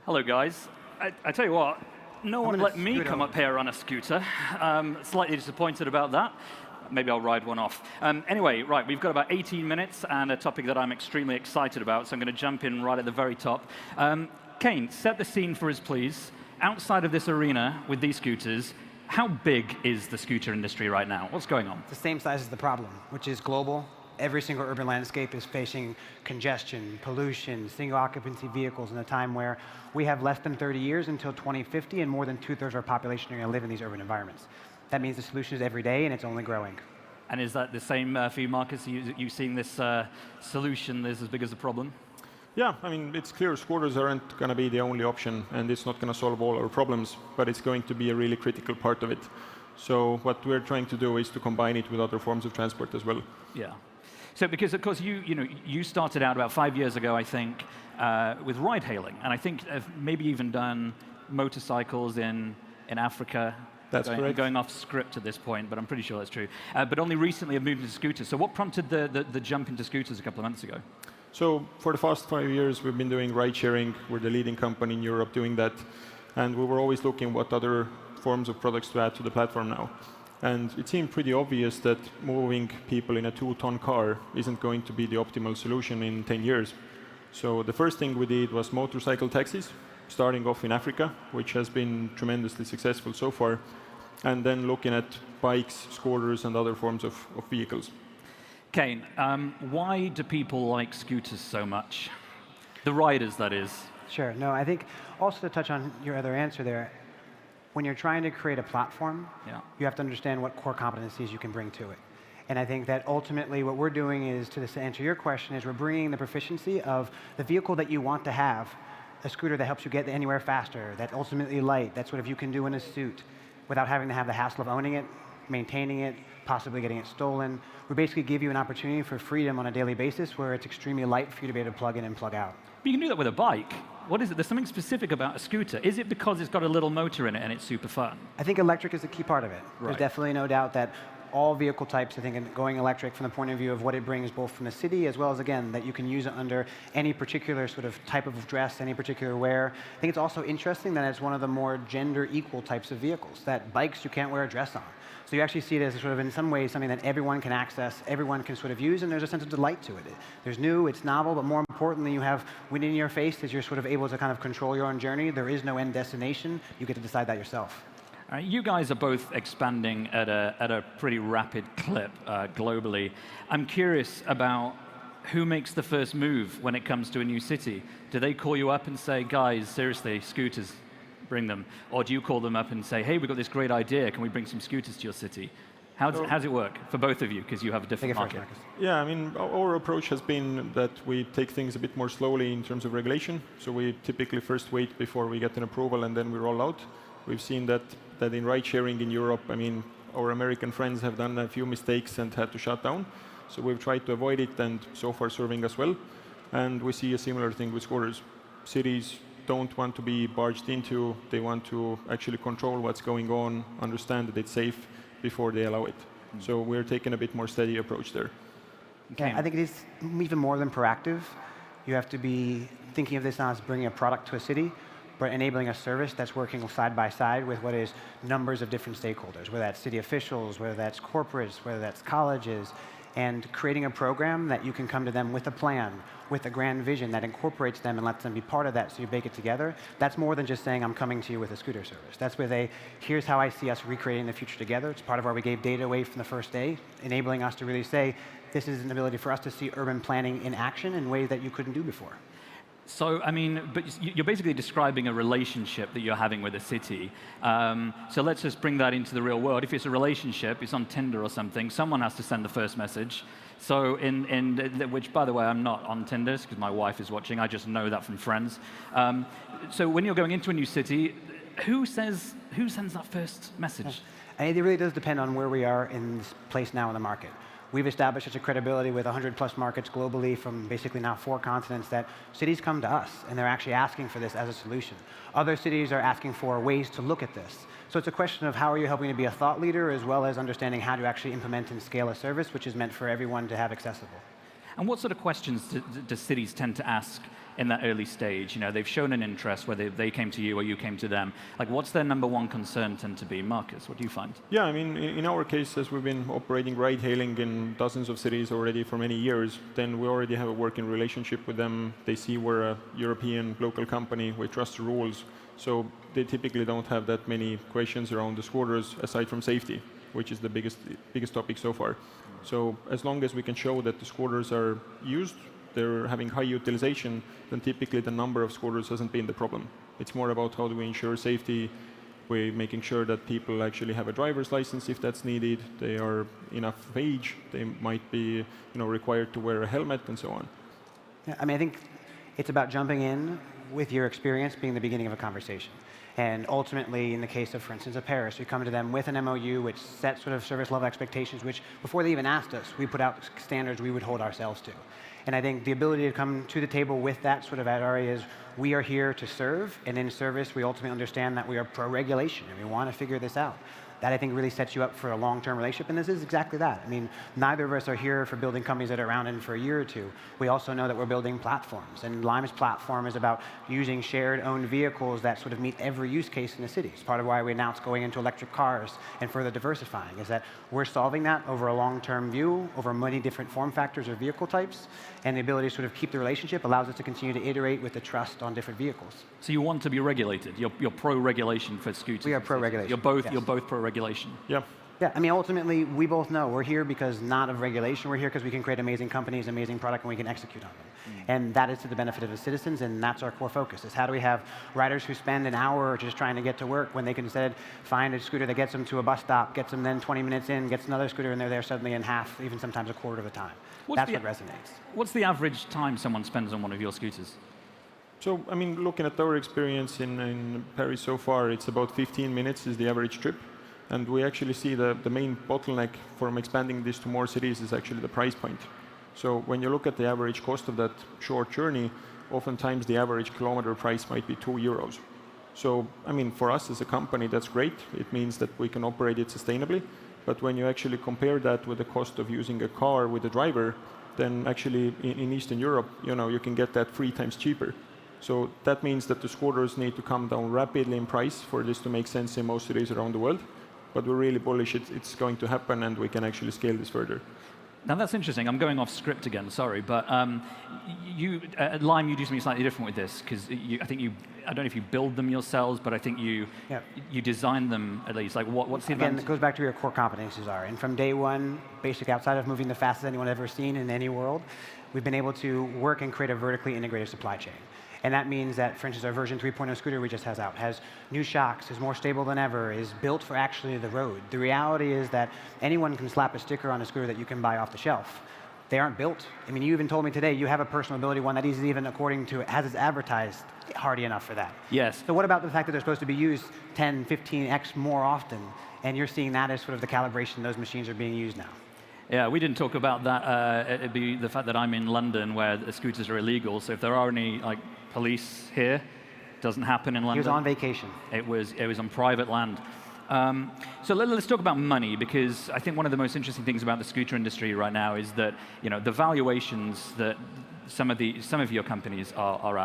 Hello, guys. I tell you what, no one let me come up here on a scooter. Slightly disappointed about that. Maybe I'll ride one off. Anyway, right, we've got about 18 minutes and a topic that I'm extremely excited about, so I'm going to jump in right at the very top. Caen, set the scene for us, please. Outside of this arena with these scooters, how big is the scooter industry right now? What's going on? It's the same size as the problem, which is global. Every single urban landscape is facing congestion, pollution, single occupancy vehicles in a time where we have less than 30 years until 2050, and more than 2/3 of our population are going to live in these urban environments. That means the solution is every day, and it's only growing. And is that the same for you, Markus? You seeing this solution is as big as the problem? Yeah, I mean, it's clear scooters aren't going to be the only option, and it's not going to solve all our problems, but it's going to be a really critical part of it. So what we're trying to do is to combine it with other forms of transport as well. Yeah. So because, of course, you started out about 5 years ago, I think, with ride-hailing, and I think maybe even done motorcycles in Africa. That's correct. Going off script at this point, but I'm pretty sure that's true. But only recently have moved into scooters. So what prompted the jump into scooters a couple of months ago? So for the past 5 years, we've been doing ride sharing. We're the leading company in Europe doing that. And we were always looking what other forms of products to add to the platform now. And it seemed pretty obvious that moving people in a 2-ton car isn't going to be the optimal solution in 10 years. So the first thing we did was motorcycle taxis, starting off in Africa, which has been tremendously successful so far, and then looking at bikes, scooters, and other forms of vehicles. Caen, why do people like scooters so much? The riders, that is. Sure. No, I think also to touch on your other answer there, when you're trying to create a platform, you have to understand what core competencies you can bring to it. And I think that ultimately what we're doing is, to answer your question, is we're bringing the proficiency of the vehicle that you want to have, a scooter that helps you get anywhere faster, that's ultimately light, that's what you can do in a suit, without having to have the hassle of owning it, maintaining it, possibly getting it stolen. We basically give you an opportunity for freedom on a daily basis where it's extremely light for you to be able to plug in and plug out. But you can do that with a bike. What is it? There's something specific about a scooter. Is it because it's got a little motor in it and it's super fun? I think electric is a key part of it. Right. There's definitely no doubt that all vehicle types, I think, going electric from the point of view of what it brings both from the city as well as, again, that you can use it under any particular sort of type of dress, any particular wear. I think it's also interesting that it's one of the more gender equal types of vehicles, that bikes you can't wear a dress on. So you actually see it as sort of, in some ways, something that everyone can access, everyone can sort of use, and there's a sense of delight to it. There's new, it's novel, but more importantly, you have wind in your face as you're sort of able to kind of control your own journey. There is no end destination. You get to decide that yourself. You guys are both expanding at a pretty rapid clip globally. I'm curious about who makes the first move when it comes to a new city. Do they call you up and say, guys, seriously, scooters, bring them? Or do you call them up and say, hey, we've got this great idea, can we bring some scooters to your city? How does it work for both of you, because you have a different market? Yeah, I mean, our approach has been that we take things a bit more slowly in terms of regulation. So we typically first wait before we get an approval, and then we roll out. We've seen that in ride sharing in Europe, I mean, our American friends have done a few mistakes and had to shut down. So we've tried to avoid it, and so far serving us well. And we see a similar thing with scooters. Cities don't want to be barged into. They want to actually control what's going on, understand that it's safe before they allow it. So we're taking a bit more steady approach there. Okay. I think it is even more than proactive. You have to be thinking of this not as bringing a product to a city, but enabling a service that's working side by side with what is numbers of different stakeholders, whether that's city officials, whether that's corporates, whether that's colleges, and creating a program that you can come to them with a plan, with a grand vision that incorporates them and lets them be part of that, so you bake it together. That's more than just saying, I'm coming to you with a scooter service. That's with a, here's how I see us recreating the future together. It's part of why we gave data away from the first day, enabling us to really say, this is an ability for us to see urban planning in action in ways that you couldn't do before. So, I mean, but you're basically describing a relationship that you're having with a city. So let's just bring that into the real world. If it's a relationship, it's on Tinder or something, someone has to send the first message. So, which, by the way, I'm not on Tinder because my wife is watching. I just know that from friends. So when you're going into a new city, who sends that first message? And it really does depend on where we are in this place now in the market. we've established such a credibility with 100+ markets globally from basically now 4 continents that cities come to us, and they're actually asking for this as a solution. Other cities are asking for ways to look at this. So it's a question of how are you helping to be a thought leader, as well as understanding how to actually implement and scale a service, which is meant for everyone to have accessible. And what sort of questions do cities tend to ask in that early stage? You know, they've shown an interest, whether they came to you or you came to them. Like, what's their number one concern tend to be? Markus, what do you find? Yeah, I mean, in our case, as we've been operating ride-hailing in dozens of cities already for many years, then we already have a working relationship with them. They see we're a European local company. We trust the rules. So they typically don't have that many questions around the scooters, aside from safety, which is the biggest topic so far. So as long as we can show that the scooters are used, they're having high utilization, then typically the number of scooters hasn't been the problem. It's more about how do we ensure safety. We're making sure that people actually have a driver's license if that's needed. They are enough of age. They might be, required to wear a helmet and so on. Yeah, I mean, I think it's about jumping in with your experience being the beginning of a conversation. And ultimately, in the case of, for instance, of Paris, we come to them with an MOU which sets sort of service level expectations, which before they even asked us, we put out standards we would hold ourselves to. And I think the ability to come to the table with that sort of area is we are here to serve, and in service, we ultimately understand that we are pro-regulation, and we want to figure this out. That, I think, really sets you up for a long-term relationship, and this is exactly that. I mean, neither of us are here for building companies that are around in for a year or two. We also know that we're building platforms, and Lime's platform is about using shared owned vehicles that sort of meet every use case in the city. It's part of why we announced going into electric cars and further diversifying, is that we're solving that over a long-term view, over many different form factors or vehicle types, and the ability to sort of keep the relationship allows us to continue to iterate with the trust on different vehicles. So you want to be regulated. You're pro-regulation for scooters. We are pro-regulation. You're both pro-regulation. Yeah. Yeah, I mean, ultimately, we both know we're here because not of regulation. We're here because we can create amazing companies, amazing product, and we can execute on them. And that is to the benefit of the citizens, and that's our core focus, is how do we have riders who spend an hour just trying to get to work when they can instead find a scooter that gets them to a bus stop, gets them then 20 minutes in, gets another scooter, and they're there suddenly in half, even sometimes a quarter of the time. That's what resonates. What's the average time someone spends on one of your scooters? So, I mean, looking at our experience in Paris so far, it's about 15 minutes is the average trip. And we actually see the main bottleneck from expanding this to more cities is actually the price point. So when you look at the average cost of that short journey, oftentimes the average kilometer price might be €2. So, I mean, for us as a company, that's great. It means that we can operate it sustainably. But when you actually compare that with the cost of using a car with a driver, then actually in Eastern Europe, you can get that 3 times cheaper. So that means that the scooters need to come down rapidly in price for this to make sense in most cities around the world. But we're really bullish it's going to happen, and we can actually scale this further. Now that's interesting. I'm going off script again, sorry, but you at Lime, you do something slightly different with this, because I don't know if you build them yourselves, but I think you design them at least. Like, what's the advantage? Again, it goes back to where your core competencies are. And from day one, basically outside of moving the fastest anyone's ever seen in any world, we've been able to work and create a vertically integrated supply chain. And that means that, for instance, our version 3.0 scooter we just has new shocks, is more stable than ever, is built for actually the road. The reality is that anyone can slap a sticker on a scooter that you can buy off the shelf. They aren't built. I mean, you even told me today you have a personal mobility one that isn't even, according to as it's advertised, hardy enough for that. Yes. So what about the fact that they're supposed to be used 10, 15x more often, and you're seeing that as sort of the calibration those machines are being used now? Yeah, we didn't talk about that. It'd be the fact that I'm in London, where the scooters are illegal. So if there are any police here, doesn't happen in London. He was on vacation. It was on private land. So let's talk about money, because I think one of the most interesting things about the scooter industry right now is that the valuations that some of your companies are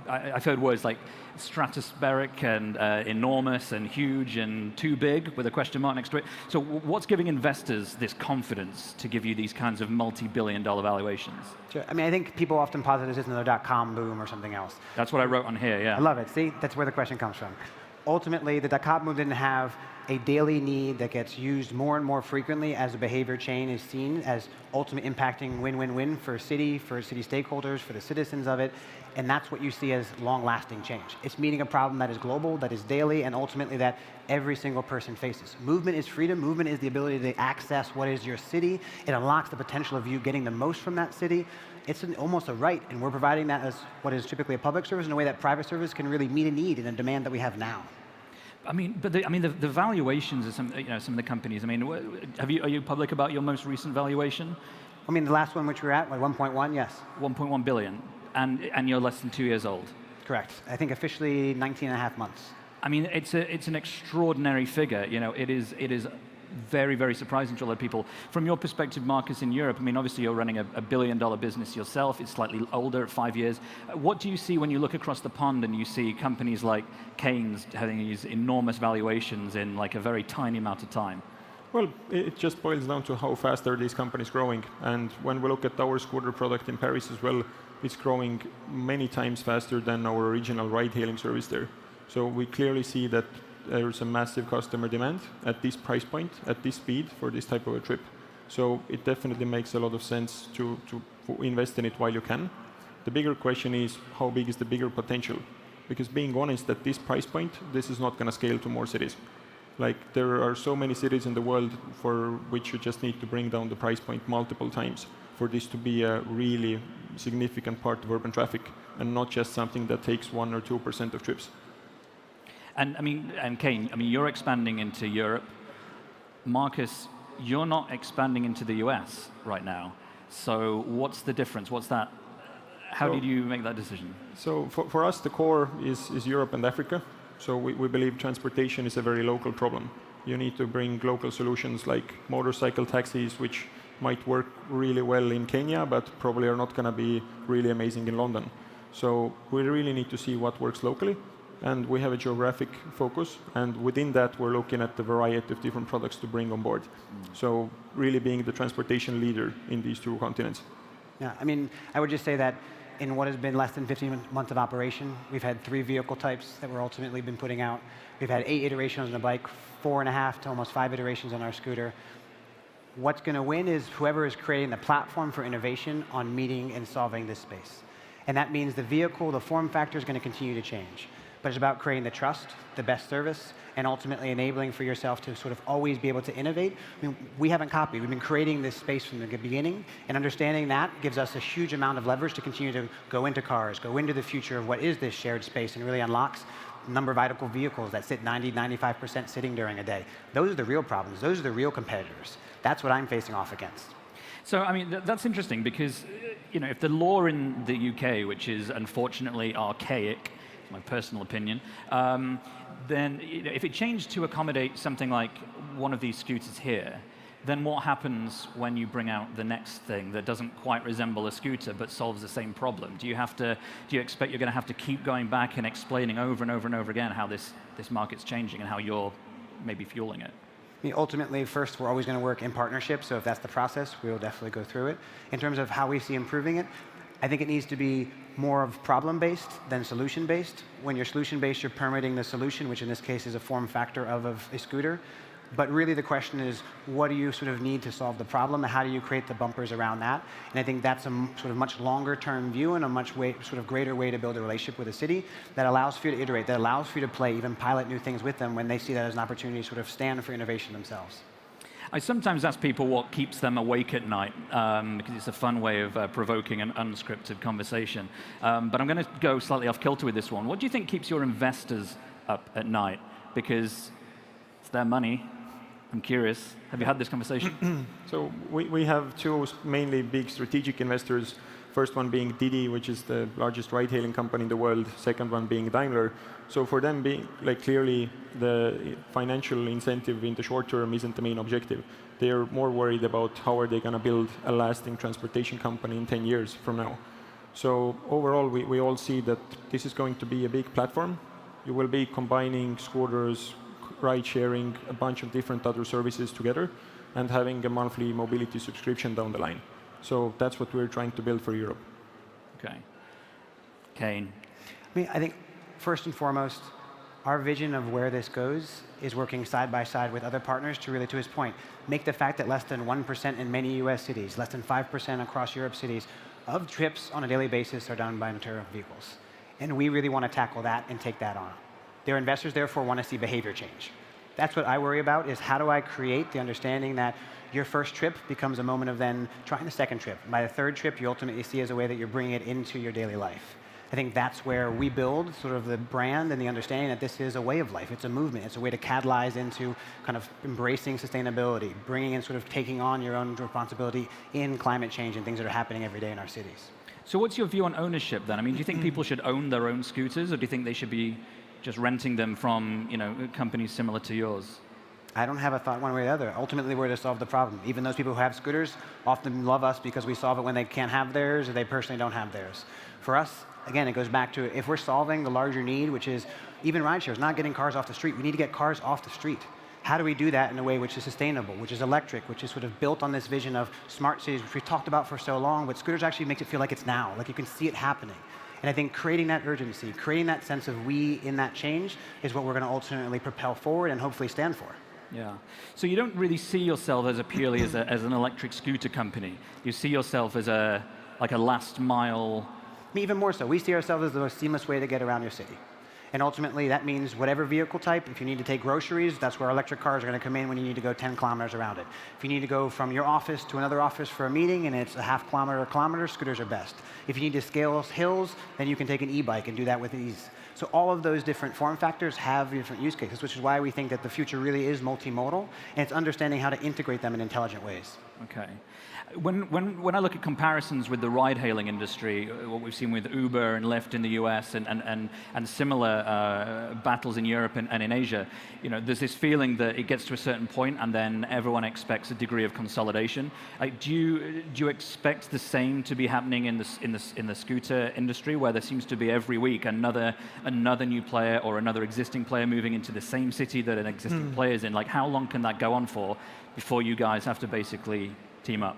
I've heard words like stratospheric and enormous and huge and too big with a question mark next to it. So what's giving investors this confidence to give you these kinds of multi-billion-dollar valuations? Sure. I mean, I think people often posit this as another .com boom or something else. That's what I wrote on here, yeah. I love it. See, that's where the question comes from. Ultimately, the .com boom didn't have a daily need that gets used more and more frequently as a behavior chain is seen as ultimately impacting win-win-win for city stakeholders, for the citizens of it, and that's what you see as long-lasting change. It's meeting a problem that is global, that is daily, and ultimately that every single person faces. Movement is freedom. Movement is the ability to access what is your city. It unlocks the potential of you getting the most from that city. It's almost a right, and we're providing that as what is typically a public service in a way that private service can really meet a need and a demand that we have now. I mean, but the valuations of some of the companies. I mean, are you public about your most recent valuation? I mean, the last one which we were at, like 1.1, yes. 1.1 billion, and you're less than 2 years old. Correct. I think officially 19 and a half months. I mean, it's an extraordinary figure. You know, it is very, very surprising to a lot of people. From your perspective, Markus, in Europe, I mean, obviously you're running a billion-dollar business yourself. It's slightly older at 5 years. What do you see when you look across the pond and you see companies like Caen's having these enormous valuations in like a very tiny amount of time? Well, it just boils down to how fast are these companies growing. And when we look at our scooter product in Paris as well, it's growing many times faster than our original ride-hailing service there. So we clearly see that there's a massive customer demand at this price point, at this speed, for this type of a trip. So it definitely makes a lot of sense to invest in it while you can. The bigger question is, how big is the bigger potential? Because being honest, at this price point, this is not going to scale to more cities. Like, there are so many cities in the world for which you just need to bring down the price point multiple times for this to be a really significant part of urban traffic, and not just something that takes 1 or 2% of trips. And I mean, and Caen, I mean, you're expanding into Europe. Markus, you're not expanding into the US right now. So what's the difference? What's that? How did you make that decision? So for us, the core is Europe and Africa. So we believe transportation is a very local problem. You need to bring local solutions like motorcycle taxis, which might work really well in Kenya, but probably are not going to be really amazing in London. So we really need to see what works locally. And we have a geographic focus, and within that, we're looking at the variety of different products to bring on board. So really being the transportation leader in these 2 continents. Yeah, I mean, I would just say that in what has been less than 15 months of operation, we've had 3 vehicle types that we're ultimately been putting out. We've had 8 iterations on the bike, 4.5 to almost 5 iterations on our scooter. What's going to win is whoever is creating the platform for innovation on meeting and solving this space. And that means the vehicle, the form factor is going to continue to change. But it's about creating the trust, the best service, and ultimately enabling for yourself to sort of always be able to innovate. I mean, we haven't copied. We've been creating this space from the beginning, and understanding that gives us a huge amount of leverage to continue to go into cars, go into the future of what is this shared space, and really unlocks the number of idle vehicles that sit 90, 95% sitting during a day. Those are the real problems. Those are the real competitors. That's what I'm facing off against. So, I mean, that's interesting because, you know, if the law in the UK, which is unfortunately archaic, my personal opinion, then if it changed to accommodate something like one of these scooters here, then what happens when you bring out the next thing that doesn't quite resemble a scooter but solves the same problem? Do you expect you're going to have to keep going back and explaining over and over and over again how this market's changing and how you're maybe fueling it? I mean, ultimately, first, we're always going to work in partnership, so if that's the process, we will definitely go through it. In terms of how we see improving it, I think it needs to be more of problem-based than solution-based. When you're solution-based, you're permitting the solution, which in this case is a form factor of a scooter. But really the question is, what do you sort of need to solve the problem, and how do you create the bumpers around that? And I think that's a sort of much longer-term view and a much sort of greater way to build a relationship with a city that allows for you to iterate, that allows for you to play, even pilot new things with them when they see that as an opportunity to sort of stand for innovation themselves. I sometimes ask people what keeps them awake at night, because it's a fun way of provoking an unscripted conversation. But I'm going to go slightly off kilter with this one. What do you think keeps your investors up at night? Because it's their money. I'm curious. Have you had this conversation? So we have 2 mainly big strategic investors. First one being Didi, which is the largest ride-hailing company in the world. Second one being Daimler. So for them, being like clearly the financial incentive in the short term isn't the main objective. They are more worried about how are they going to build a lasting transportation company in 10 years from now. So overall, we all see that this is going to be a big platform. You will be combining scooters, ride sharing, a bunch of different other services together, and having a monthly mobility subscription down the line. So that's what we're trying to build for Europe. Okay. Caen. I mean, I think first and foremost, our vision of where this goes is working side by side with other partners to really, to his point, make the fact that less than 1% in many US cities, less than 5% across Europe cities of trips on a daily basis are done by motor vehicles. And we really want to tackle that and take that on. Their investors, therefore, want to see behavior change. That's what I worry about, is how do I create the understanding that your first trip becomes a moment of then trying the second trip. By the third trip, you ultimately see as a way that you're bringing it into your daily life. I think that's where we build sort of the brand and the understanding that this is a way of life. It's a movement. It's a way to catalyze into kind of embracing sustainability, bringing in sort of taking on your own responsibility in climate change and things that are happening every day in our cities. So what's your view on ownership then? I mean, do you think people should own their own scooters, or do you think they should be just renting them from companies similar to yours? I don't have a thought one way or the other. Ultimately, we're to solve the problem. Even those people who have scooters often love us because we solve it when they can't have theirs or they personally don't have theirs. For us, again, it goes back to if we're solving the larger need, which is even rideshares, not getting cars off the street. We need to get cars off the street. How do we do that in a way which is sustainable, which is electric, which is sort of built on this vision of smart cities, which we've talked about for so long, but scooters actually makes it feel like it's now, like you can see it happening. And I think creating that urgency, creating that sense of we in that change is what we're going to ultimately propel forward and hopefully stand for. Yeah. So you don't really see yourself as purely as an electric scooter company. You see yourself as like a last mile. Even more so. We see ourselves as the most seamless way to get around your city. And ultimately, that means whatever vehicle type, if you need to take groceries, that's where electric cars are going to come in when you need to go 10 kilometers around it. If you need to go from your office to another office for a meeting and it's a half kilometer or kilometer, scooters are best. If you need to scale hills, then you can take an e-bike and do that with ease. So all of those different form factors have different use cases, which is why we think that the future really is multimodal, and it's understanding how to integrate them in intelligent ways. Okay. When I look at comparisons with the ride-hailing industry, what we've seen with Uber and Lyft in the US and similar battles in Europe and in Asia, there's this feeling that it gets to a certain point and then everyone expects a degree of consolidation. Do you expect the same to be happening in the scooter industry, where there seems to be every week another new player or another existing player moving into the same city that an existing player is in? Like, how long can that go on for before you guys have to basically team up?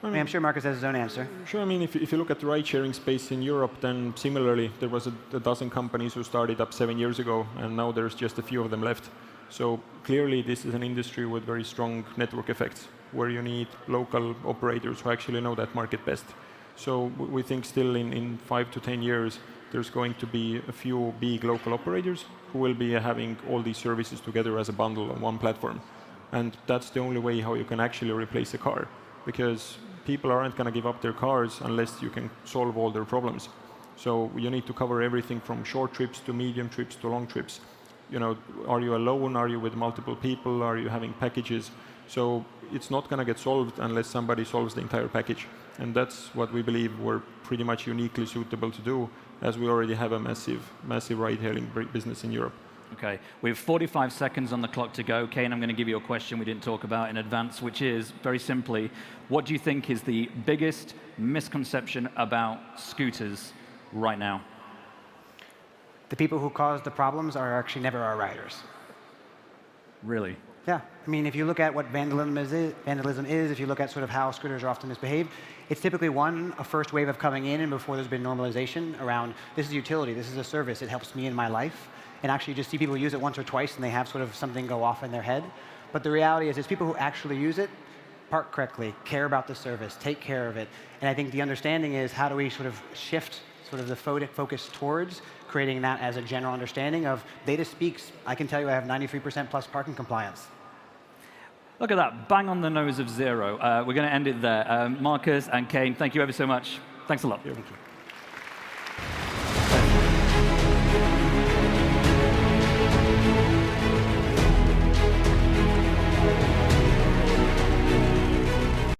I'm sure Markus has his own answer. Sure. I mean, if you look at the ride-sharing space in Europe, then similarly, there was a dozen companies who started up 7 years ago, and now there's just a few of them left. So clearly, this is an industry with very strong network effects, where you need local operators who actually know that market best. So we think still in 5 to 10 years, there's going to be a few big local operators who will be having all these services together as a bundle on one platform. And that's the only way how you can actually replace a car, because people aren't going to give up their cars unless you can solve all their problems. So you need to cover everything from short trips to medium trips to long trips. Are you alone? Are you with multiple people? Are you having packages? So it's not going to get solved unless somebody solves the entire package. And that's what we believe we're pretty much uniquely suitable to do, as we already have a massive ride-hailing business in Europe. Okay, we have 45 seconds on the clock to go. Caen, I'm going to give you a question we didn't talk about in advance, which is, very simply, what do you think is the biggest misconception about scooters right now? The people who cause the problems are actually never our riders. Really? Yeah. I mean, if you look at what vandalism is, if you look at sort of how scooters are often misbehaved, it's typically a first wave of coming in and before there's been normalization around, this is utility, this is a service, it helps me in my life. And actually you just see people use it once or twice and they have sort of something go off in their head. But the reality is it's people who actually use it, park correctly, care about the service, take care of it. And I think the understanding is how do we sort of shift sort of the focus towards creating that as a general understanding of data speaks. I can tell you I have 93% plus parking compliance. Look at that, bang on the nose of zero. We're going to end it there. Markus and Caen, thank you ever so much. Thanks a lot. Thank you.